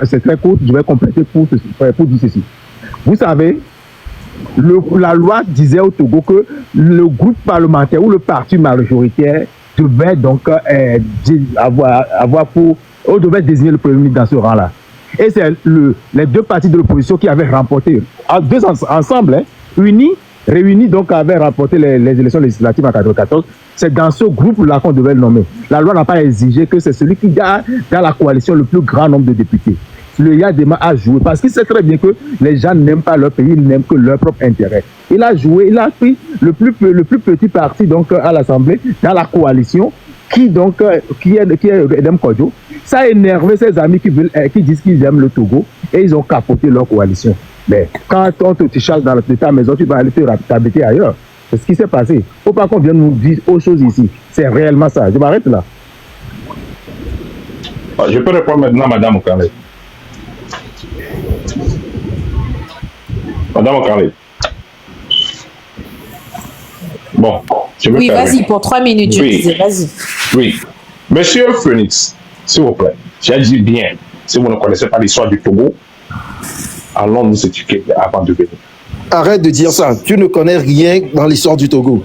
c'est très court, je vais compléter pour dire ceci. Vous savez, la loi disait au Togo que le groupe parlementaire ou le parti majoritaire devait donc devait désigner le Premier ministre dans ce rang-là. Et c'est les deux partis de l'opposition qui avaient remporté, ensemble, réunis donc avaient remporté les élections législatives en 1994. C'est dans ce groupe-là qu'on devait le nommer. La loi n'a pas exigé que c'est celui qui a dans la coalition le plus grand nombre de députés. Le Yadema a joué parce qu'il sait très bien que les gens n'aiment pas leur pays, ils n'aiment que leur propre intérêt. Il a joué, il a pris le plus petit parti donc à l'Assemblée dans la coalition qui est Edem Kodjo. Ça a énervé ses amis qui disent qu'ils aiment le Togo et ils ont capoté leur coalition. Mais quand on te charge dans ta maison, tu vas aller t'habiter ailleurs. C'est ce qui s'est passé. Il ne faut pas qu'on vienne nous dire autre chose ici. C'est réellement ça. Je m'arrête là. Je peux répondre maintenant, Madame Okale. Madame Okale. Bon, je me Oui, vas-y, pour 3 minutes, je disais, vas-y. Oui. Monsieur Phoenix, s'il vous plaît, j'ai dit bien, si vous ne connaissez pas l'histoire du Togo, allons nous éduquer avant de venir. Arrête de dire ça. Tu ne connais rien dans l'histoire du Togo.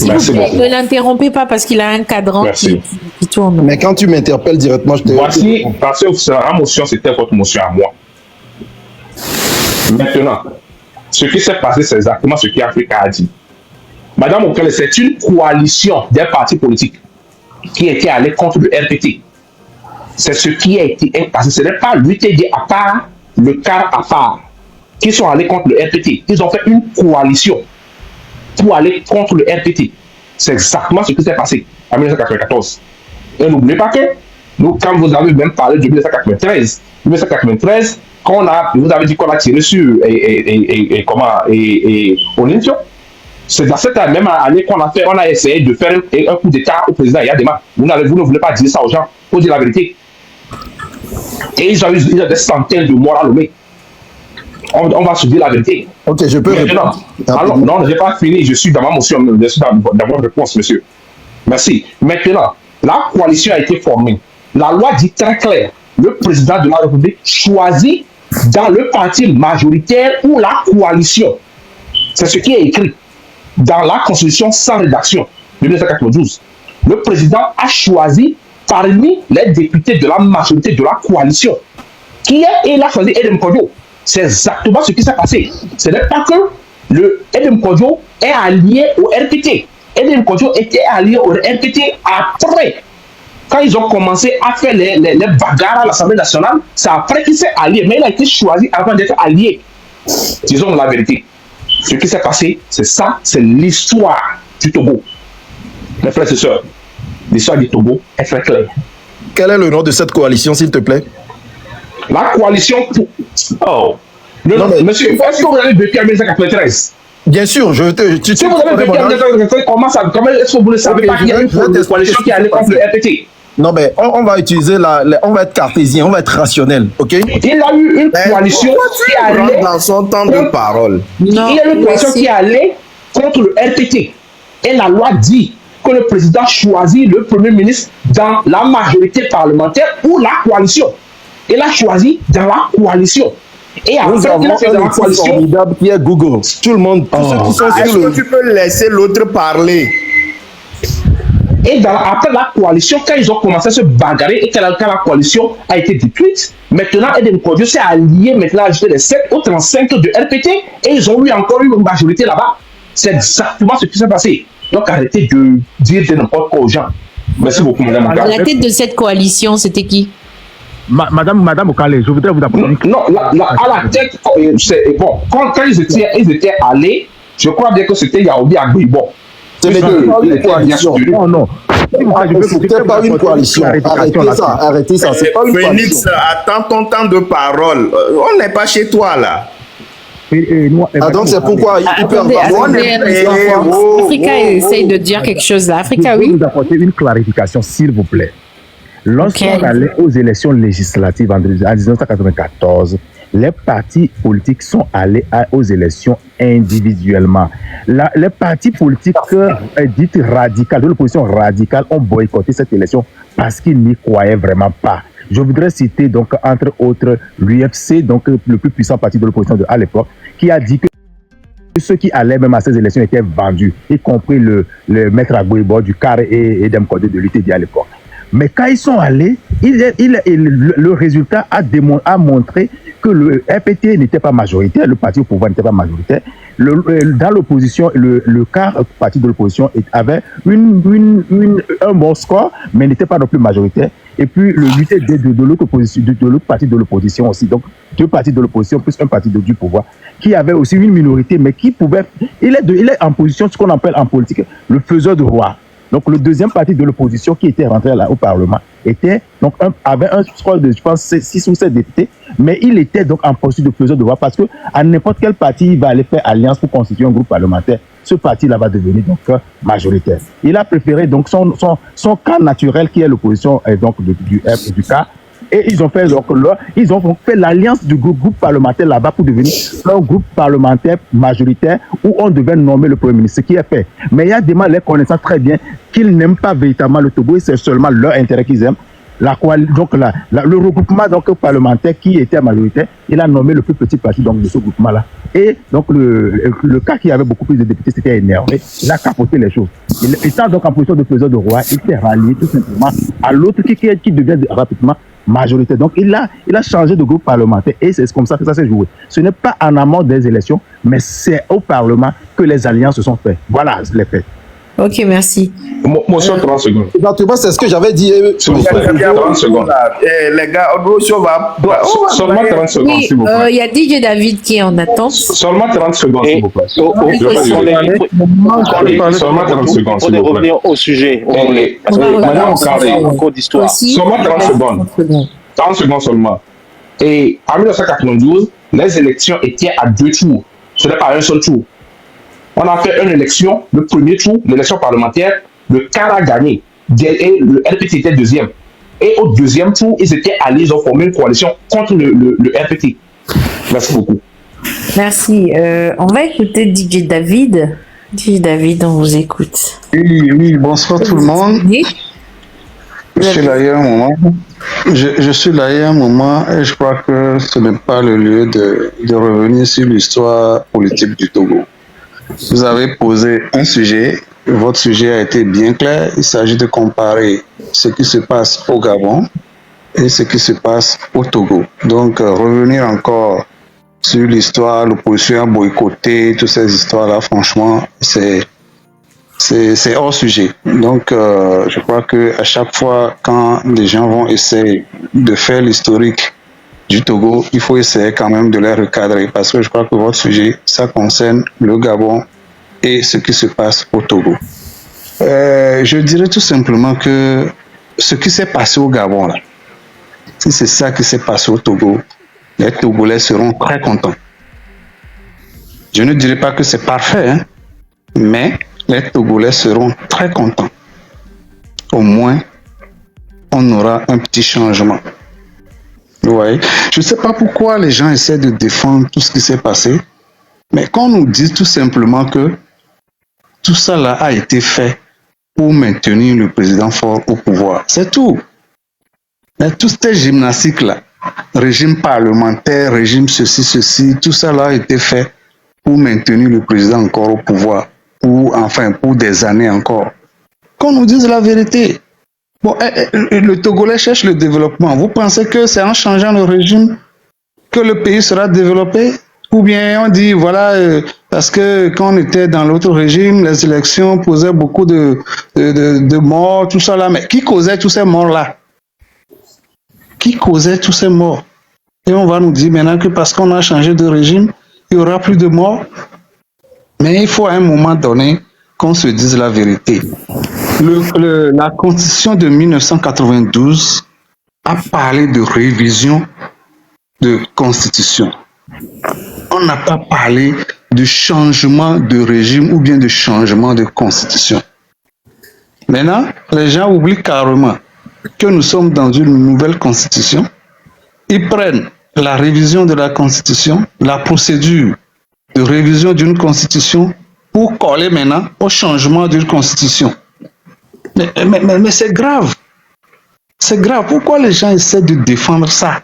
Merci beaucoup. Ne l'interrompez pas parce qu'il a un cadran qui tourne. Mais quand tu m'interpelles directement, je te... Voici, parce que la motion, c'était votre motion à moi. Maintenant, ce qui s'est passé, c'est exactement ce qu'Africa a dit. Madame Okele, c'est une coalition des partis politiques qui était allée contre le RPT. C'est ce qui a été passé. Ce n'est pas l'UTD à part, le CAR à part, qui sont allés contre le RPT. Ils ont fait une coalition pour aller contre le RPT. C'est exactement ce qui s'est passé en 1994. Et n'oubliez pas que, quand vous avez même parlé de 1993, quand vous avez dit qu'on a tiré sur Olympio, c'est dans cette même année qu'on a essayé de faire un coup d'État au président Yadema. Vous ne voulez pas dire ça aux gens, pour dire la vérité. Et ils ont des centaines de morts à Lomé. On va se dire la vérité. Ok, je peux répondre. Alors, non, je n'ai pas fini. Je suis dans ma motion. Je suis dans votre réponse, monsieur. Merci. Maintenant, la coalition a été formée. La loi dit très clair. Le président de la République choisit dans le parti majoritaire ou la coalition. C'est ce qui est écrit dans la Constitution sans rédaction de 1992. Le président a choisi parmi les députés de la majorité de la coalition. Qui est, et il a choisi Edem Kodjo. C'est exactement ce qui s'est passé. Ce n'est pas que le Edem Kodjo est allié au RPT. Edem Kodjo était allié au RPT après. Quand ils ont commencé à faire les bagarres à l'Assemblée nationale, c'est après qu'il s'est allié. Mais il a été choisi avant d'être allié. Disons la vérité. Ce qui s'est passé, c'est ça, c'est l'histoire du Togo. Mes frères et sœurs, l'histoire du Togo est très claire. Quel est le nom de cette coalition, s'il te plaît? La coalition... Oh. Non, mais... Monsieur, est-ce que vous avez vécu en 1993? Bien sûr, si vous avez vécu en 1993, comment est-ce que vous ne savez pas qu'il y a une coalition qui allait contre le RPT? Non, mais on va utiliser on va être cartésien, on va être rationnel, ok? Il a eu une coalition qui allait dans son temps de parole. Il a eu une coalition qui allait contre le RPT. Et la loi dit que le président choisit le premier ministre dans la majorité parlementaire ou la coalition. Il a choisi dans la coalition. Et après, il a fait dans la coalition. Formidable qui est Google. Tout le monde, tous ceux qui sont Est-ce que tu peux laisser l'autre parler? Et après la coalition, quand ils ont commencé à se bagarrer et quand la coalition a été détruite, maintenant Edem Kodjo s'est allié, maintenant ajouté les 7 ou 35 de RPT et ils ont eu encore une majorité là-bas. C'est exactement ce qui s'est passé. Donc arrêtez de dire de n'importe quoi aux gens. Merci beaucoup, madame. À la tête de cette coalition, c'était qui? Madame Okale, je voudrais vous apporter. Non, à la tête, bon, quand ils étaient allés, je crois bien que c'était Yaobi Agui. Bon, c'était pas une coalition. Non, non. C'était pas une coalition. Arrêtez ça. C'est pas une coalition. Phoenix, attends ton temps de parole. On n'est pas chez toi là. Donc c'est pourquoi il peut avoir. Africa essaye de dire quelque chose là. Africa, oui. Je vais vous apporter une clarification, s'il vous plaît. Lorsqu'on allait aux élections législatives en 1994, les partis politiques sont allés aux élections individuellement. Les partis politiques dites radicales, de l'opposition radicale, ont boycotté cette élection parce qu'ils n'y croyaient vraiment pas. Je voudrais citer donc entre autres l'UFC, donc le plus puissant parti de l'opposition à l'époque, qui a dit que ceux qui allaient même à ces élections étaient vendus, y compris le maître Agouibo du CAR et Dem Kodé de l'UTD à l'époque. Mais quand ils sont allés, le résultat a montré que le RPT n'était pas majoritaire, le parti au pouvoir n'était pas majoritaire. Dans l'opposition, le CAR, parti de l'opposition, avait un bon score, mais n'était pas non plus majoritaire. Et puis le UTD de l'autre parti de l'opposition aussi, donc deux partis de l'opposition plus un parti du pouvoir, qui avait aussi une minorité, mais qui pouvait... Il est en position, ce qu'on appelle en politique, le faiseur de roi. Donc le deuxième parti de l'opposition qui était rentré là au Parlement avait un score de, je pense, 6 ou 7 députés, mais il était donc en posture de faiseur de roi parce que à n'importe quel parti il va aller faire alliance pour constituer un groupe parlementaire. Ce parti-là va devenir donc majoritaire. Il a préféré donc son camp naturel qui est l'opposition donc du CAR. Et ils ont fait l'alliance du groupe parlementaire là-bas pour devenir un groupe parlementaire majoritaire où on devait nommer le Premier ministre, ce qui est fait. Mais il y a des gens les connaissant très bien qu'ils n'aiment pas véritablement le Togo et c'est seulement leur intérêt qu'ils aiment. Le regroupement donc, parlementaire qui était majoritaire, il a nommé le plus petit parti donc, de ce groupement-là. Et donc le cas qui avait beaucoup plus de députés s'était énervé, il a capoté les choses. Étant donc en position de faiseur de roi, il s'est rallié tout simplement à l'autre qui devient rapidement majoritaire. Donc il a changé de groupe parlementaire et c'est comme ça que ça s'est joué. Ce n'est pas en amont des élections, mais c'est au Parlement que les alliances se sont faites. Voilà les faits. Ok, merci. Motion 30 secondes. Exactement, c'est ce que j'avais dit. 30 secondes. Les gars, Seulement 30 secondes, Oui, s'il vous plaît. il y a DJ David qui est en attente. Seulement 30 secondes, s'il vous plaît. Seulement 30 secondes, s'il vous plaît. Revenir au sujet. Maintenant, on carré. Cours d'histoire. Seulement 30 secondes. 30 secondes seulement. Et en 1992, les élections étaient à 2 tours. Ce n'est pas un seul tour. On a fait une élection, le premier tour, l'élection parlementaire, le CAR a gagné. Et le RPT était deuxième. Et au deuxième tour, ils étaient alliés, ils ont formé une coalition contre le RPT. Merci beaucoup. Merci. On va écouter DJ David. DJ David, on vous écoute. Oui, bonsoir tout le monde. Je suis là il y a un moment. Je suis là il y a un moment et je crois que ce n'est pas le lieu de revenir sur l'histoire politique du Togo. Vous avez posé un sujet, votre sujet a été bien clair. Il s'agit de comparer ce qui se passe au Gabon et ce qui se passe au Togo. Donc, revenir encore sur l'histoire, l'opposition a boycotté, toutes ces histoires-là, franchement, c'est hors sujet. Donc, je crois que à chaque fois, quand les gens vont essayer de faire l'historique du Togo, il faut essayer quand même de les recadrer parce que je crois que votre sujet, ça concerne le Gabon et ce qui se passe au Togo. Je dirais tout simplement que ce qui s'est passé au Gabon, là, si c'est ça qui s'est passé au Togo, les Togolais seront très contents. Je ne dirais pas que c'est parfait, hein, mais les Togolais seront très contents. Au moins, on aura un petit changement. Ouais. Je ne sais pas pourquoi les gens essaient de défendre tout ce qui s'est passé, mais quand on nous dit tout simplement que tout ça là a été fait pour maintenir le président fort au pouvoir, c'est tout. Mais tout cette gymnastique là, régime parlementaire, régime ceci, tout ça là a été fait pour maintenir le président encore au pouvoir, pour des années encore. Qu'on nous dise la vérité. Bon, le Togolais cherche le développement. Vous pensez que c'est en changeant le régime que le pays sera développé? Ou bien on dit, voilà, parce que quand on était dans l'autre régime, les élections posaient beaucoup de morts, tout ça là. Mais qui causait tous ces morts-là? Qui causait tous ces morts? Et on va nous dire maintenant que parce qu'on a changé de régime, il n'y aura plus de morts. Mais il faut à un moment donné qu'on se dise la vérité. La Constitution de 1992 a parlé de révision de Constitution. On n'a pas parlé de changement de régime ou bien de changement de Constitution. Maintenant, les gens oublient carrément que nous sommes dans une nouvelle Constitution. Ils prennent la révision de la Constitution, la procédure de révision d'une Constitution pour coller maintenant au changement d'une Constitution. Mais c'est grave. C'est grave. Pourquoi les gens essaient de défendre ça?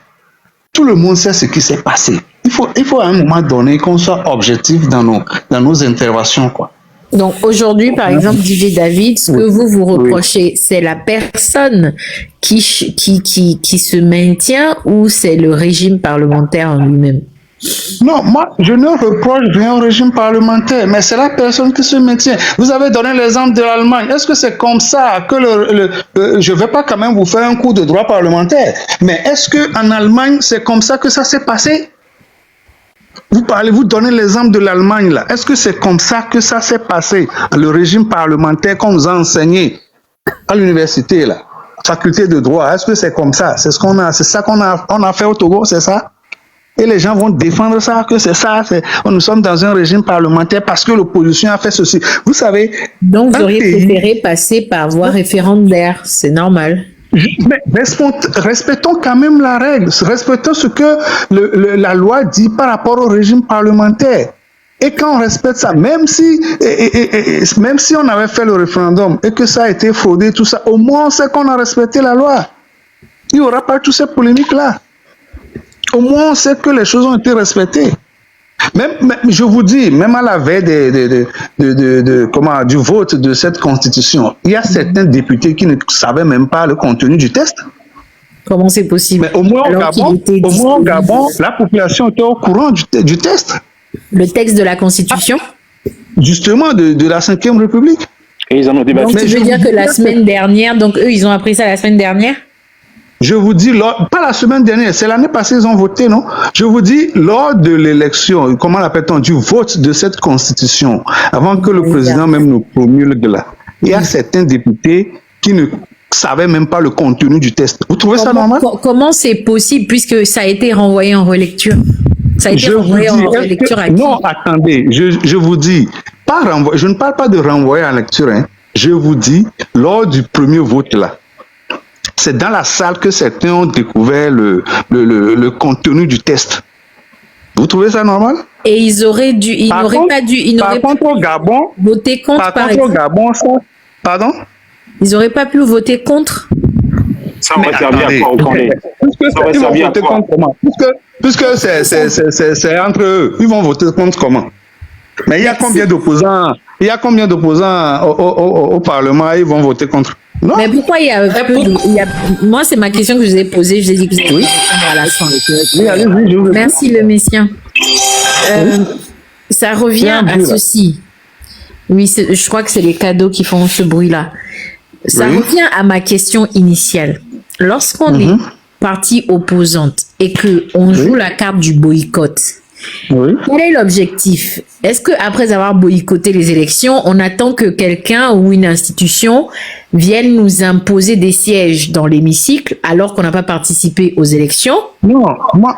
Tout le monde sait ce qui s'est passé. Il faut à un moment donné qu'on soit objectif dans nos interventions, quoi. Donc aujourd'hui, par exemple, DJ David, ce que vous reprochez, c'est la personne qui se maintient ou c'est le régime parlementaire en lui-même? Non, moi, je ne reproche rien au régime parlementaire, mais c'est la personne qui se maintient. Vous avez donné l'exemple de l'Allemagne. Est-ce que c'est comme ça que je ne vais pas quand même vous faire un cours de droit parlementaire, mais est-ce qu'en Allemagne, c'est comme ça que ça s'est passé? Vous donnez l'exemple de l'Allemagne, là. Est-ce que c'est comme ça que ça s'est passé? Le régime parlementaire qu'on nous a enseigné à l'université, là, faculté de droit, est-ce que c'est comme ça? C'est ça qu'on a fait au Togo, c'est ça? Et les gens vont défendre ça, que c'est ça, nous sommes dans un régime parlementaire parce que l'opposition a fait ceci. Vous savez... Donc, vous auriez préféré passer par voie référendaire, c'est normal. Mais respectons quand même la règle, respectons ce que la loi dit par rapport au régime parlementaire. Et quand on respecte ça, même si on avait fait le référendum et que ça a été fraudé, tout ça, au moins on sait qu'on a respecté la loi. Il n'y aura pas toutes ces polémiques-là. Au moins, on sait que les choses ont été respectées. Même, je vous dis, même à la veille du vote de cette constitution, il y a certains députés qui ne savaient même pas le contenu du test. Comment c'est possible? Mais au moins au Gabon, la population était au courant du test. Le texte de la Constitution? Justement, de la 5e République. Et ils en ont débattu. Donc, tu veux dire que la semaine dernière, donc eux, ils ont appris ça la semaine dernière? Je vous dis, pas la semaine dernière, c'est l'année passée, ils ont voté, non? Je vous dis, lors de l'élection, comment l'appelle-t-on, du vote de cette constitution, avant que le président même nous promulgue là, il y a certains députés qui ne savaient même pas le contenu du test. Vous trouvez ça normal? Comment c'est possible, puisque ça a été renvoyé en relecture? Ça a été renvoyé en relecture à qui? Non, attendez, je vous dis, je ne parle pas de renvoyer en lecture, hein. Je vous dis, lors du premier vote là, c'est dans la salle que certains ont découvert le contenu du test. Vous trouvez ça normal? Et ils n'auraient pas dû voter contre, par contre, au Gabon, ça... Pardon? Ils n'auraient pas pu voter contre? Ça aurait servi à quoi au Condé? Ça aurait servi à quoi? Puisque c'est entre eux, ils vont voter contre comment? Mais il y a combien d'opposants? Il y a combien d'opposants au Parlement? Ils vont voter contre? Non. Mais pourquoi moi, c'est ma question que je vous ai posée. Je vous ai dit que vous allez répondre à la fin. Merci, le Messien. Ça revient à ceci. Oui, je crois que c'est les cadeaux qui font ce bruit-là. Ça revient à ma question initiale. Lorsqu'on est partie opposante et qu'on joue la carte du boycott, quel est l'objectif? Est-ce qu'après avoir boycotté les élections, on attend que quelqu'un ou une institution vienne nous imposer des sièges dans l'hémicycle alors qu'on n'a pas participé aux élections? Non,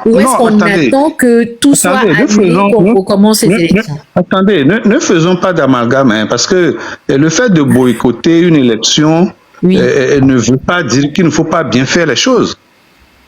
ou est-ce qu'on attend que tout soit annulé qu'on recommence les élections? Attendez, ne faisons pas d'amalgame, hein, parce que le fait de boycotter une élection ne veut pas dire qu'il ne faut pas bien faire les choses.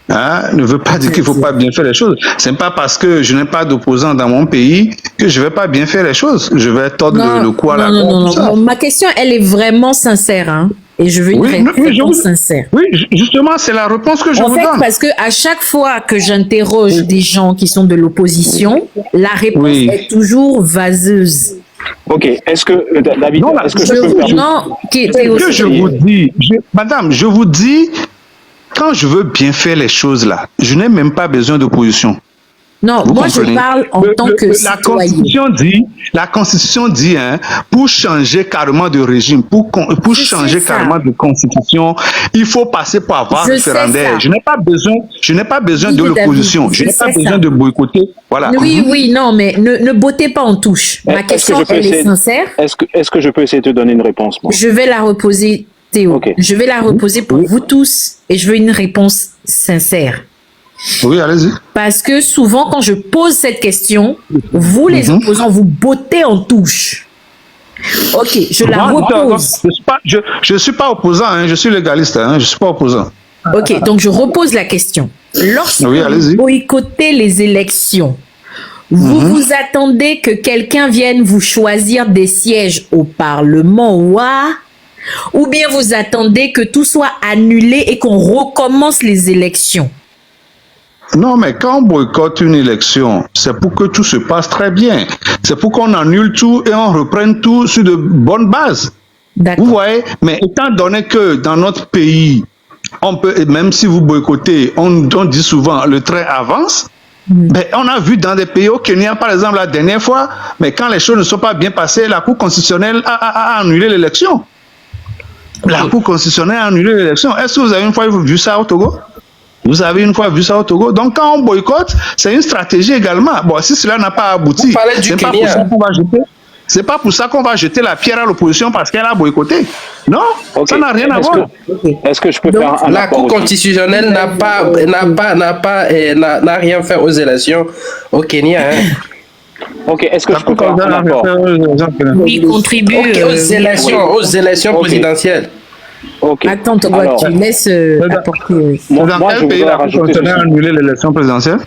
Ne veut pas dire qu'il ne faut pas bien faire les choses. Ce n'est pas parce que je n'ai pas d'opposants dans mon pays que je ne vais pas bien faire les choses. Je vais tordre le cou à la corde. Non. Ma question, elle est vraiment sincère. Hein, et je veux une réponse sincère. Oui, justement, c'est la réponse que je vous donne. Parce qu'à chaque fois que j'interroge des gens qui sont de l'opposition, la réponse est toujours vaseuse. Ok, est-ce que, David, est-ce que je vous dis, madame, je vous dis, quand je veux bien faire les choses là, je n'ai même pas besoin d'opposition. Non, vous moi comprenez? Je parle en tant que citoyen. La Constitution dit, hein, pour changer carrément de régime, pour changer carrément de Constitution, il faut passer par avoir référendaire. Je n'ai pas besoin de l'opposition. Je n'ai pas besoin de boycotter. Voilà. Oui, non, mais ne bottez pas en touche. Ma question, elle est sincère. Est-ce que je peux essayer de te donner une réponse, moi? Je vais la reposer, Théo. Okay. Je vais la reposer pour vous tous et je veux une réponse sincère. Oui, allez-y. Parce que souvent, quand je pose cette question, vous, les opposants, vous bottez en touche. Ok, je la repose. Je ne suis pas opposant, hein, je suis légaliste, hein, je ne suis pas opposant. Ok, donc je repose la question. Lorsque vous boycottez les élections, vous vous attendez que quelqu'un vienne vous choisir des sièges au Parlement ou bien vous attendez que tout soit annulé et qu'on recommence les élections? Non, mais quand on boycotte une élection, c'est pour que tout se passe très bien. C'est pour qu'on annule tout et on reprenne tout sur de bonnes bases. Vous voyez, mais étant donné que dans notre pays, on peut, même si vous boycottez, on dit souvent le train avance. Mais on a vu dans des pays au Kenya, par exemple, la dernière fois, mais quand les choses ne sont pas bien passées, la Cour constitutionnelle a annulé l'élection. La Cour constitutionnelle a annulé l'élection. Est-ce que vous avez une fois vu ça au Togo? Vous avez une fois vu ça au Togo? Donc quand on boycotte, c'est une stratégie également. Bon, si cela n'a pas abouti, c'est pas pour ça qu'on va jeter. C'est pas pour ça qu'on va jeter la pierre à l'opposition parce qu'elle a boycotté. Non, ça n'a rien à voir. Est-ce que je peux faire un La Cour constitutionnelle n'a rien fait aux élections au Kenya. Ok, est-ce que je peux faire un apport? Oui, contribue aux élections présidentielles. Okay. Attends, alors, tu laisses apporter. Dans quel pays la Cour constitutionnelle a annulé l'élection présidentielle?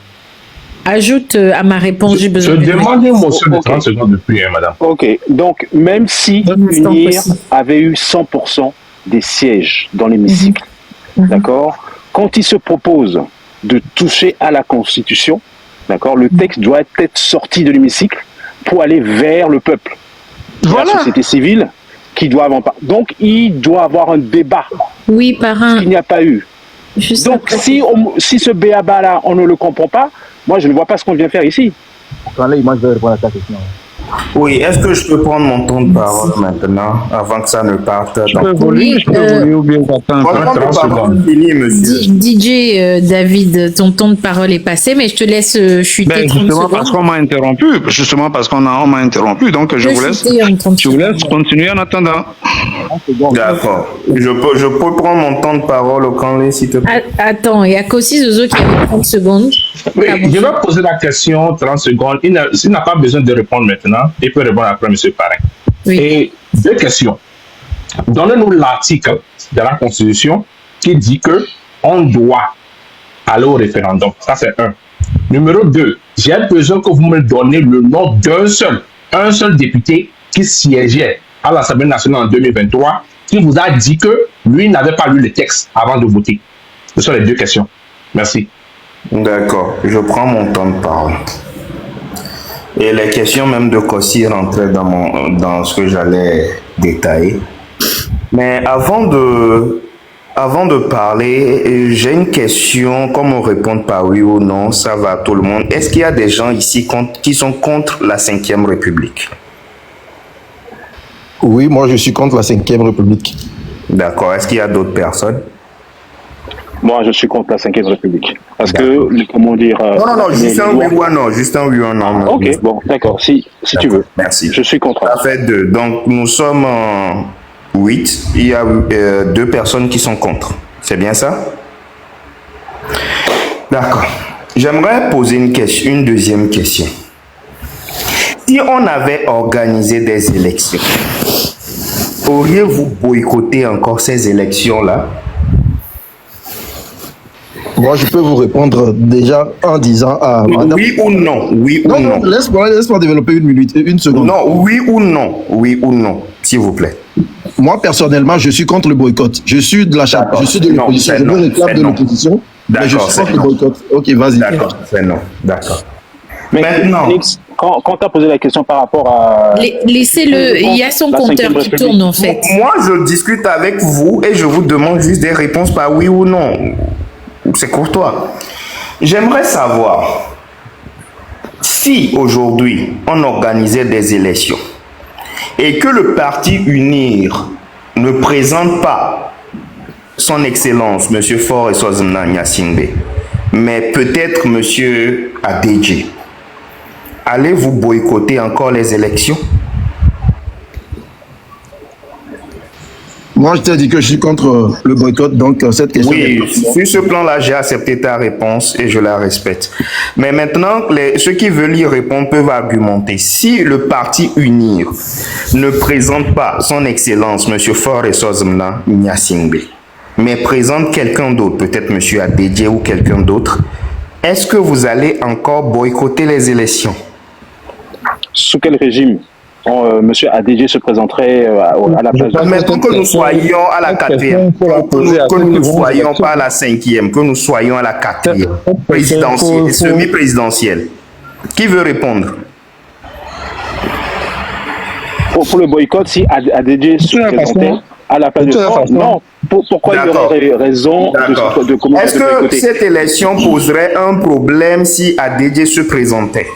Ajoute à ma réponse, j'ai besoin de... Je demande une motion de 30 secondes depuis, madame. Ok, donc même si UNIR avait eu 100% des sièges dans l'hémicycle, d'accord, quand il se propose de toucher à la Constitution, d'accord, le texte doit être sorti de l'hémicycle pour aller vers le peuple. Voilà. La société civile qui doit avoir... Donc, il doit avoir un débat. Oui, par un... Ce qu'il n'y a pas eu. Donc, si ce béaba-là, on ne le comprend pas, moi, je ne vois pas ce qu'on vient faire ici. Moi, je vais répondre à ta question. Oui, est-ce que je peux prendre mon temps de parole maintenant, avant que ça ne parte? Je peux voler ou bien j'attends. DJ David, ton temps de parole est passé, mais je te laisse chuter 30 justement secondes. parce qu'on m'a interrompu. Justement parce qu'on m'a interrompu. Donc, je vous laisse continuer en attendant. D'accord. Je peux prendre mon temps de parole au Canlé, s'il te plaît. Attends, il y a qu'aussi Zozo qui a 30 secondes. Oui, je vais poser la question 30 secondes. Il n'a pas besoin de répondre maintenant. Il peut répondre après, M. Parrain. Oui. Et deux questions. Donnez-nous l'article de la Constitution qui dit que on doit aller au référendum. Ça, c'est un. Numéro 2, j'ai besoin que vous me donnez le nom d'un seul député qui siégeait à l'Assemblée nationale en 2023 qui vous a dit que lui n'avait pas lu le texte avant de voter. Ce sont les deux questions. Merci. D'accord, je prends mon temps de parole. Et les questions même de Kossi rentraient dans ce que j'allais détailler. Mais avant de parler, j'ai une question, comme on répond par oui ou non, ça va à tout le monde. Est-ce qu'il y a des gens ici qui sont contre la 5e République? Oui, moi je suis contre la 5e République. D'accord, est-ce qu'il y a d'autres personnes? Moi, je suis contre la 5e République. Parce que, comment dire... Non, juste un oui ou un non. Juste un oui ou un non. Ok, bon, d'accord, si tu veux. Merci. Je suis contre. Ça fait 2. Donc, nous sommes 8. Il y a 2 personnes qui sont contre. C'est bien ça? D'accord. J'aimerais poser une deuxième question. Si on avait organisé des élections, auriez-vous boycotté encore ces élections-là? Moi, je peux vous répondre déjà en disant à madame... Oui ou non? Oui ou non? Laisse-moi développer une seconde. Non, oui ou non? Oui ou non, s'il vous plaît. Moi, personnellement, je suis contre le boycott. Je suis de la charte, je suis de l'opposition. Je me réclame de l'opposition, mais je suis contre le boycott. Ok, vas-y. D'accord, c'est non. D'accord. Mais maintenant... Quand tu as posé la question par rapport à... Laissez-le, il y a son compteur qui tourne en fait. Moi, je discute avec vous et je vous demande juste des réponses par oui ou non. C'est courtois. J'aimerais savoir si aujourd'hui on organisait des élections et que le parti UNIR ne présente pas son excellence, M. Faure Eswazimna Nyasingbe, mais peut-être M. Adedje, allez-vous boycotter encore les élections? Moi, je t'ai dit que je suis contre le boycott, donc cette question... Oui, sur ce plan-là, j'ai accepté ta réponse et je la respecte. Mais maintenant, ceux qui veulent y répondre peuvent argumenter. Si le parti UNIR ne présente pas son excellence, M. Faure Eswazimna Nyasingbe, mais présente quelqu'un d'autre, peut-être M. Adedje ou quelqu'un d'autre, est-ce que vous allez encore boycotter les élections? Sous quel régime? Monsieur ADG se présenterait à la place de... Mettons que nous soyons à la 4e, que nous ne soyons pas à la 5e, que nous soyons à la 4e, présidentielle, semi-présidentielle. Qui veut répondre? Pour le boycott, si ADG se présentait à la place de Faure, non. Pourquoi il y aurait raison de commencer? Est-ce que cette élection poserait un problème si ADG se présentait?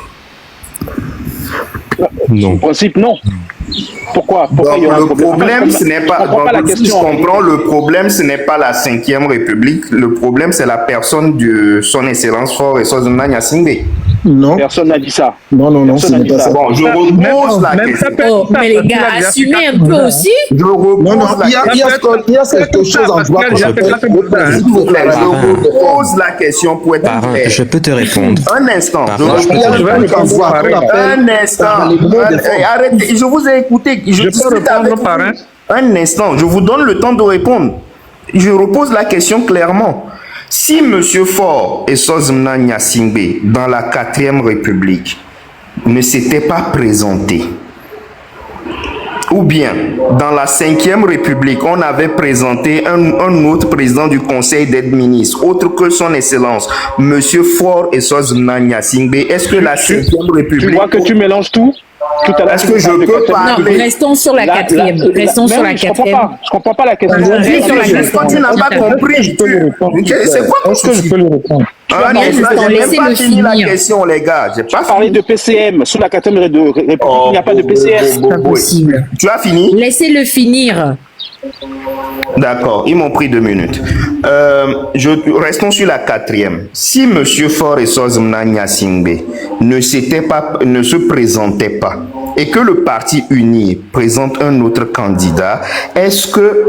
Non. En principe, non. Pourquoi il y aurait un problème, ce n'est pas... Si je comprends, le problème, ce n'est pas la 5e République. Le problème, c'est la personne de son Excellence Faure et Sozomna Gnassingbé. Non. Personne n'a dit ça. Non, ce n'est pas ça. Bon, je repose la question. Oh, mais les gars, assumez un peu aussi. Je repose il y a quelque chose en droit que je pose la question pour être clair. Je peux te répondre. Un instant. Un instant. Arrêtez, je vous ai écouté. Je peux répondre par un instant. Je vous donne le temps de répondre. Je repose la question clairement. Si M. Faure et Sozomna Gnassingbé, dans la 4e République, ne s'étaient pas présentés, ou bien dans la 5e République, on avait présenté un autre président du Conseil des ministres, autre que son Excellence, M. Faure et Sozomna Gnassingbé, est-ce que la 5e République... Tu vois que tu mélanges tout? Est-ce que je peux parler? Non, restons sur la 4e. Restons sur la 4e. Je comprends pas la question. Quand tu n'as pas compris, c'est quoi? Est-ce que je peux le répondre? J'ai pas fini la question, les gars. J'ai pas parlé de PCM. Sous la 4e République, il n'y a pas de PCM. Tu as fini? Laissez-le finir. D'accord, ils m'ont pris 2 minutes. Restons sur la 4e. Si M. Faure et Sozomna Gnassingbé ne se présentaient pas et que le parti uni présente un autre candidat, est-ce que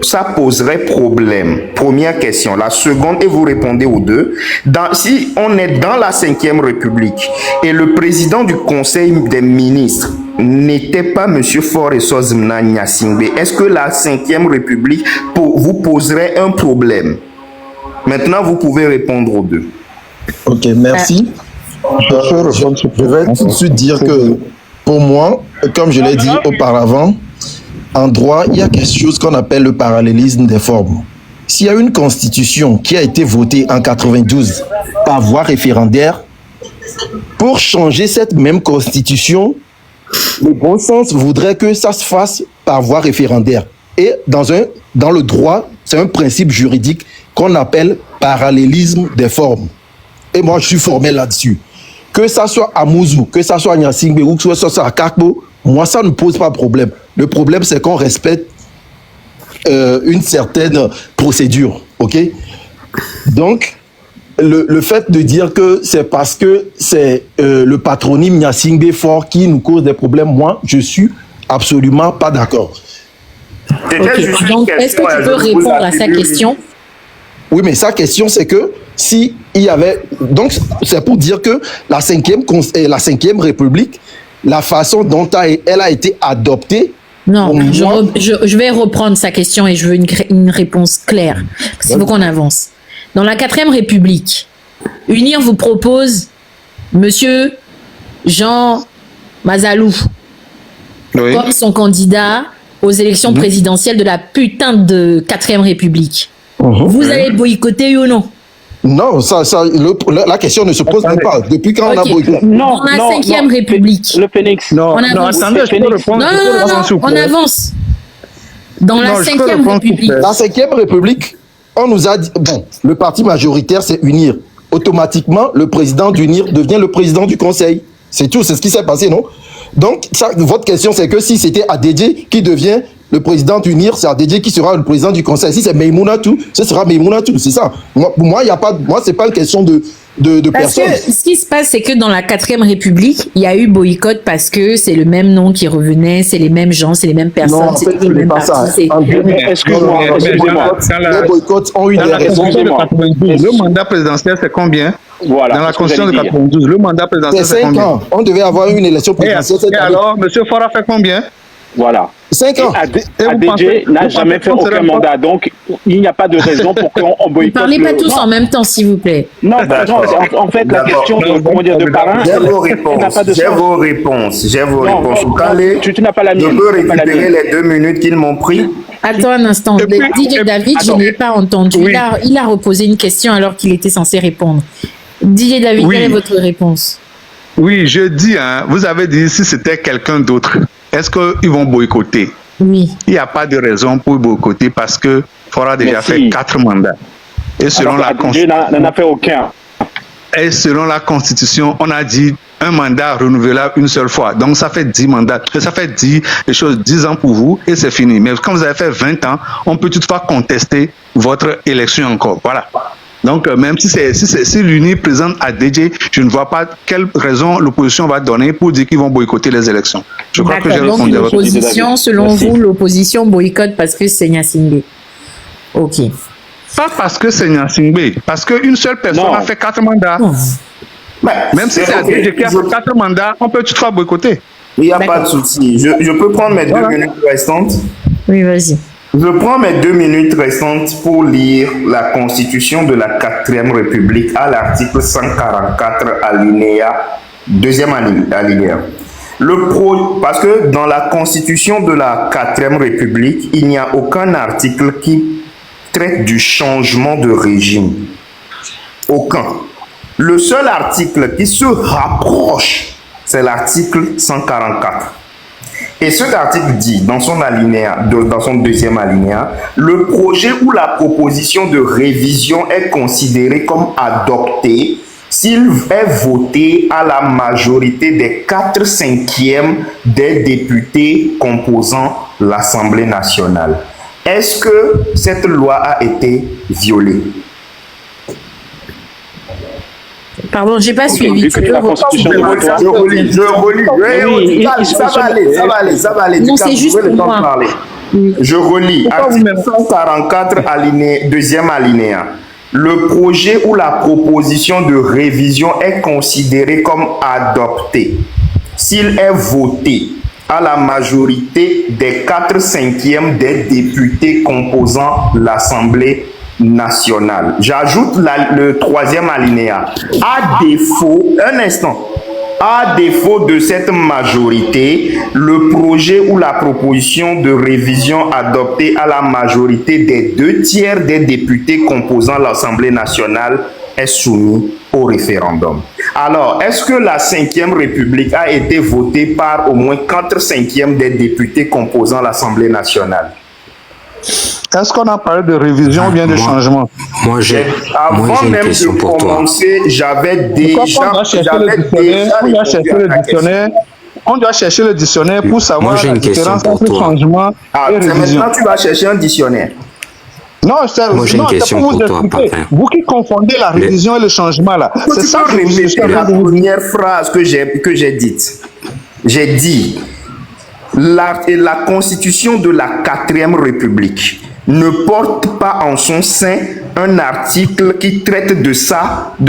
ça poserait problème? Première question. La seconde, et vous répondez aux deux. Si on est dans la 5e République et le président du Conseil des ministres n'était pas M. Faure et Sozomna Gnassingbé, est-ce que la 5e République vous poserait un problème? Maintenant, vous pouvez répondre aux deux. Ok, merci. Je vais tout de suite dire que, pour moi, comme je l'ai dit auparavant, en droit, il y a quelque chose qu'on appelle le parallélisme des formes. S'il y a une constitution qui a été votée en 92 par voie référendaire, pour changer cette même constitution, le bon sens voudrait que ça se fasse par voie référendaire. Et dans le droit, c'est un principe juridique qu'on appelle parallélisme des formes. Et moi, je suis formé là-dessus. Que ça soit à Mouzou, que ça soit à Gnassingbé ou que ça soit à Kakbo, moi, ça ne pose pas de problème. Le problème, c'est qu'on respecte une certaine procédure. OK? Donc, le fait de dire que c'est parce que c'est le patronyme Gnassingbé Faure qui nous cause des problèmes, moi, je suis absolument pas d'accord. Okay. Donc, est-ce que tu peux répondre à sa question? Oui, mais sa question, c'est que si il y avait... Donc, c'est pour dire que la 5e République, la façon dont elle a été adoptée... Non, je vais reprendre sa question et je veux une réponse claire. Parce qu'il faut qu'on avance. Dans la 4e République, UNIR vous propose Monsieur Jean Mazalou comme son candidat aux élections présidentielles de la putain de 4e République. Vous allez boycotter ou non? Non, la question ne se pose même pas. Depuis quand on a boycotté? Non, dans la 5e République. Le Phoenix. Non, attendez, je peux répondre. Non, on avance. Dans la 5e République. La 5e République, on nous a dit, bon, le parti majoritaire, c'est UNIR. Automatiquement, le président d'UNIR devient le président du conseil. C'est tout, c'est ce qui s'est passé, non? Donc, votre question, c'est que si c'était ADJ qui devient le président d'UNIR, c'est ADJ qui sera le président du conseil. Si c'est Maïmounatou, ce sera Maïmounatou, c'est ça. Pour moi, c'est pas une question de personne. Parce que ce qui se passe, c'est que dans la 4e République, il y a eu boycott parce que c'est le même nom qui revenait, c'est les mêmes gens, c'est les mêmes personnes. Non, en fait, ce n'est pas ça. Excusez-moi. Les boycotts ont eu des raisons. Le mandat présidentiel, c'est combien? Voilà, dans la constitution de 92, le mandat présidentiel, c'est 5 ans. On devait avoir une élection présidentielle. Et alors, M. Faure a fait combien? Voilà. 5 ans. ADG n'a jamais fait aucun mandat, donc il n'y a pas de raison pour qu'on boycotte. Ne parlez pas tous en même temps, s'il vous plaît. Non, en fait, la question de parrain, j'ai vos réponses. J'ai vos réponses. Tu n'as pas la mienne. Je peux récupérer les 2 minutes qu'ils m'ont pris. Attends un instant. DJ David, je n'ai pas entendu. Oui. Il a reposé une question alors qu'il était censé répondre. DJ David, quelle est votre réponse? Oui, je dis, vous avez dit si c'était quelqu'un d'autre, est-ce qu'ils vont boycotter? Oui. Il n'y a pas de raison pour boycotter parce que Fora a déjà fait 4 mandats. Et selon la Constitution, n'en a fait aucun. Et selon la Constitution, on a dit un mandat renouvelable une seule fois. Donc ça fait 10 mandats. Ça fait 10 ans pour vous et c'est fini. Mais quand vous avez fait 20 ans, on peut toutefois contester votre élection encore. Voilà. Donc, même si l'UNI présente à DJ, je ne vois pas quelle raison l'opposition va donner pour dire qu'ils vont boycotter les élections. Je crois que j'ai répondu à votre question. Selon vous, l'opposition boycotte parce que c'est Gnassingbé. Ok. Pas parce que c'est Gnassingbé, parce qu'une seule personne a fait 4 mandats. Même si c'est DJ qui a fait 4 mandats, on peut toutefois boycotter. Il n'y a pas de souci. Je peux prendre mes 2 minutes restantes? Oui, vas-y. Je prends mes 2 minutes restantes pour lire la Constitution de la 4e République à l'article 144 alinéa, 2e alinéa. Parce que dans la Constitution de la 4e République, il n'y a aucun article qui traite du changement de régime. Aucun. Le seul article qui se rapproche, c'est l'article 144. Et cet article dit, dans son 2e alinéa, le projet ou la proposition de révision est considéré comme adopté s'il est voté à la majorité des 4/5 des députés composant l'Assemblée nationale. Est-ce que cette loi a été violée? Pardon, j'ai pas suivi. Je relis. Ça va aller. Non, c'est juste pour moi. Je relis. Article 144, 2e alinéa. Le projet ou la proposition de révision est considéré comme adopté s'il est voté à la majorité des 4/5 des députés composant l'Assemblée nationale. J'ajoute le 3e alinéa. À défaut de cette majorité, le projet ou la proposition de révision adoptée à la majorité des 2/3 des députés composant l'Assemblée nationale est soumis au référendum. Alors, est-ce que la 5e République a été votée par au moins 4/5 des députés composant l'Assemblée nationale? Est-ce qu'on a parlé de révision ou bien de changement? Avant même de commencer, j'avais déjà on doit chercher le dictionnaire pour savoir la différence entre changement et révision. Maintenant, tu vas chercher un dictionnaire. Non, j'ai une question pour toi, Papin. Vous qui confondez la révision et le changement là. C'est ça que répéter la première phrase que j'ai dite. J'ai dit la Constitution de la 4e République ne porte pas en son sein un article qui traite de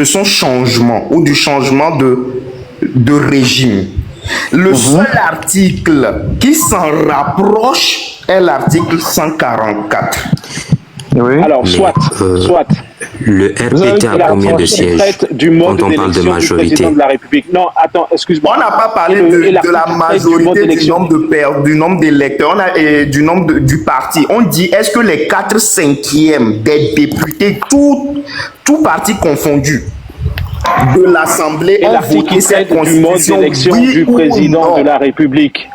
son changement ou du changement de régime. Le seul article qui s'en rapproche est l'article 144. Oui. Alors, soit. Le RPT a combien de sièges quand on parle de majorité? De la République. Non, attends, excuse-moi. On n'a pas parlé de la majorité du nombre d'électeurs et du nombre du parti. On dit, est-ce que les 4/5 des députés, tout parti confondu, de l'Assemblée ont voté cette constitution, du mode d'élection du président de la République?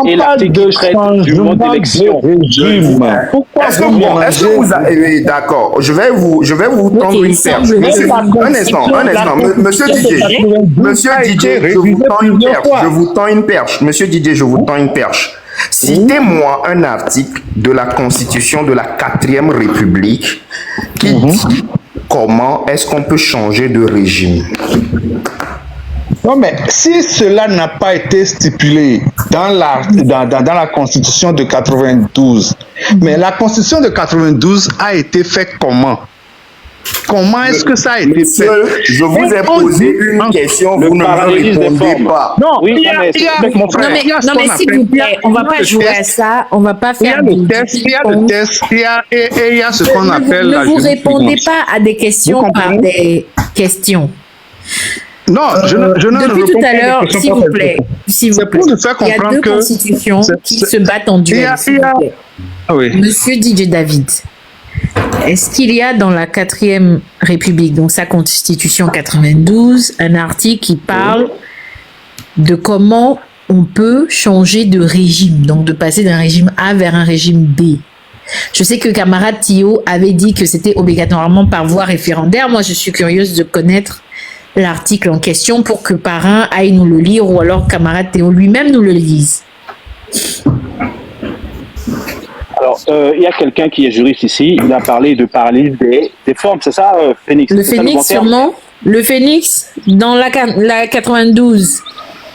Et l'article qui traite du mode d'élection. Est-ce que vous avez... D'accord, je vais vous tendre une perche. Un instant. Monsieur Didier, je vous tends une perche. Monsieur Didier, je vous tends une perche. Citez-moi un article de la Constitution de la 4e République qui dit comment est-ce qu'on peut changer de régime. Non, mais si cela n'a pas été stipulé dans la Constitution de 92, mais la Constitution de 92 a été faite comment? Comment est-ce que ça a été fait? Je vous ai posé une question, vous ne me répondez pas. Non, non mais s'il vous plaît, on va pas jouer à ça, on va pas faire il y a le test, il y a ce qu'on appelle la ne vous répondez pas à des questions par des questions. Non, depuis tout à l'heure, s'il vous plaît, c'est pour nous faire comprendre il y a deux constitutions qui se battent en duel. Oui. Monsieur DJ David, est-ce qu'il y a dans la 4e République, donc sa constitution 92, un article qui parle de comment on peut changer de régime, donc de passer d'un régime A vers un régime B? Je sais que camarade Thio avait dit que c'était obligatoirement par voie référendaire. Moi, je suis curieuse de connaître l'article en question pour que Parrain aille nous le lire ou alors camarade Théo lui-même nous le lise. Alors, il y a quelqu'un qui est juriste ici, il a parlé de parallélisme des formes, c'est ça, Phoenix? Le Phoenix, sûrement. Le Phoenix, dans la 92,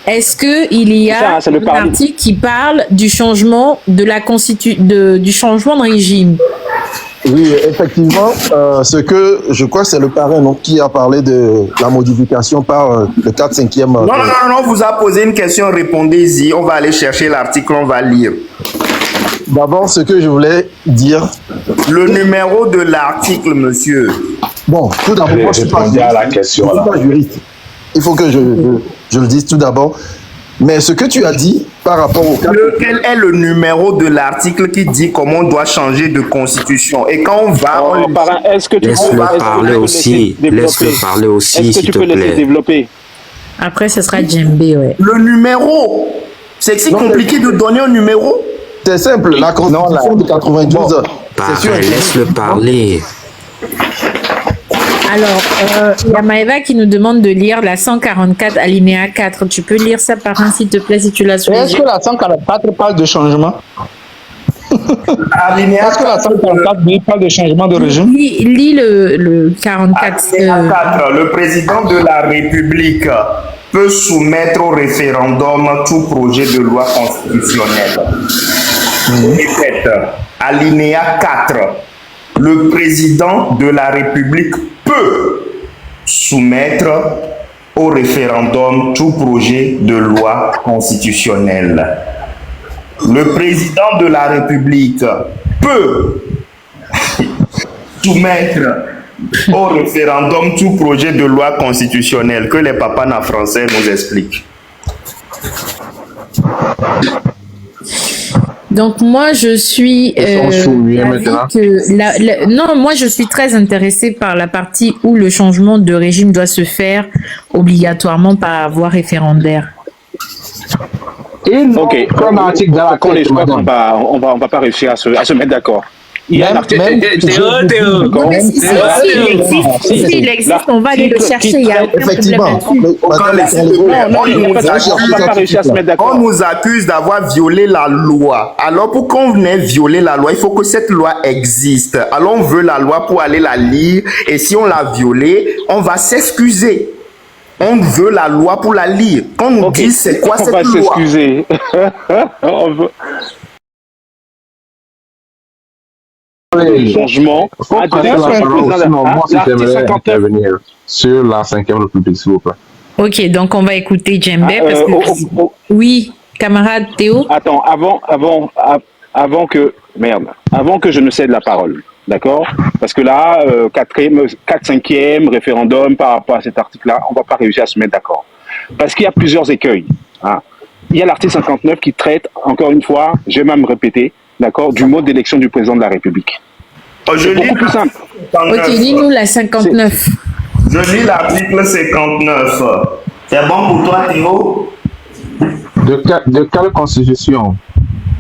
est-ce qu'il y a un article qui parle du changement de du changement de régime? Oui, effectivement, ce que je crois que c'est le parrain qui a parlé de la modification par le 4/5e. Non, on vous a posé une question, répondez-y. On va aller chercher l'article, on va lire. D'abord, ce que je voulais dire. Le numéro de l'article, monsieur. Bon, tout d'abord, moi, je suis pas juriste. Il faut que je le dise tout d'abord. Mais ce que tu as dit par rapport au cas... Quel est le numéro de l'article qui dit comment on doit changer de constitution? Et quand on va... Est-ce que tu peux parler aussi? Laisse-le parler aussi, s'il te plaît. Développer? Après, ce sera Djembé, ouais. Le numéro, c'est si compliqué de donner un numéro? C'est simple, la constitution de 92, c'est sûr. Laisse-le parler. Alors, il y a Maëva qui nous demande de lire la 144 alinéa 4. Tu peux lire ça par un, s'il te plaît, si tu l'as sous les yeux. Est-ce que la 144 parle de changement? Est-ce que la 144 parle de changement de régime? Lis le 44. Le président de la République peut soumettre au référendum tout projet de loi constitutionnelle. Répète, alinéa 4. Le président de la République peut soumettre au référendum tout projet de loi constitutionnelle. Le président de la République peut soumettre au référendum tout projet de loi constitutionnelle. Que les papas français nous expliquent. Donc moi je suis non, moi je suis très intéressée par la partie où le changement de régime doit se faire obligatoirement par voie référendaire. Ok, on va pas réussir à se mettre d'accord. Il y a Théo. S'il existe, on va aller le chercher. Il y a effectivement. On nous accuse d'avoir violé la loi. Alors pour qu'on ait violé la loi, il faut que cette loi existe. Alors on veut la loi pour aller la lire. Et si on l'a violée, on va s'excuser. On veut la loi pour la lire. Quand on nous dit c'est quoi cette loi? On va s'excuser. Changement. Moi, si j'aimerais intervenir sur la 5e République, s'il vous plaît. Ok, donc on va écouter Djembé parce que... Oui, camarade Théo. Attends, avant que je ne cède la parole, d'accord? Parce que là, 4/5e référendum par rapport à cet article-là, on ne va pas réussir à se mettre d'accord. Parce qu'il y a plusieurs écueils. Hein. Il y a l'article 59 qui traite, encore une fois, je vais même répéter, d'accord, du mode d'élection du président de la République. C'est beaucoup plus simple. Ok, lis-nous la 59. Je lis l'article 59. C'est bon pour toi, Théo? De quelle constitution?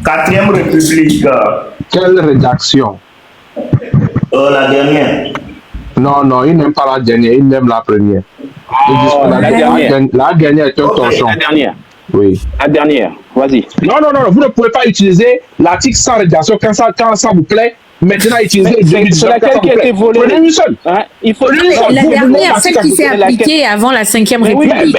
4e République. Quelle rédaction? La dernière. Non, il n'aime pas la dernière, il aime la première. La dernière est un torchon. La dernière. Oui. La dernière, vas-y. Non, vous ne pouvez pas utiliser l'article sans rédaction quand ça vous plaît. maintenant utiliser le 2019. C'est laquelle qui a été volée. Prenez une seule. Il faut la dernière, celle qui s'est appliquée avant la 5e République.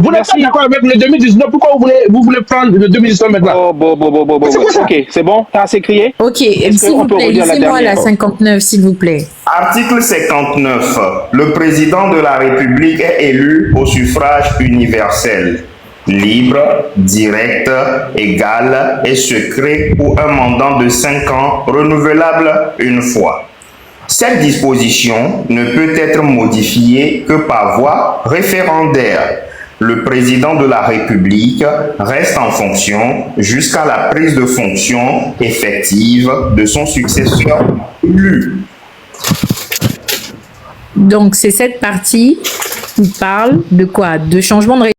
Vous n'êtes pas d'accord avec le 2019. Pourquoi vous voulez prendre le 2019 maintenant? Ok, c'est bon? T'as assez crié? Ok, s'il vous plaît, laissez-moi la 59, s'il vous plaît. Article 59. Le président de la République est élu au suffrage universel, libre, direct, égal et secret pour un mandat de 5 ans renouvelable une fois. Cette disposition ne peut être modifiée que par voie référendaire. Le président de la République reste en fonction jusqu'à la prise de fonction effective de son successeur élu. Donc, c'est cette partie qui parle de quoi? De changement de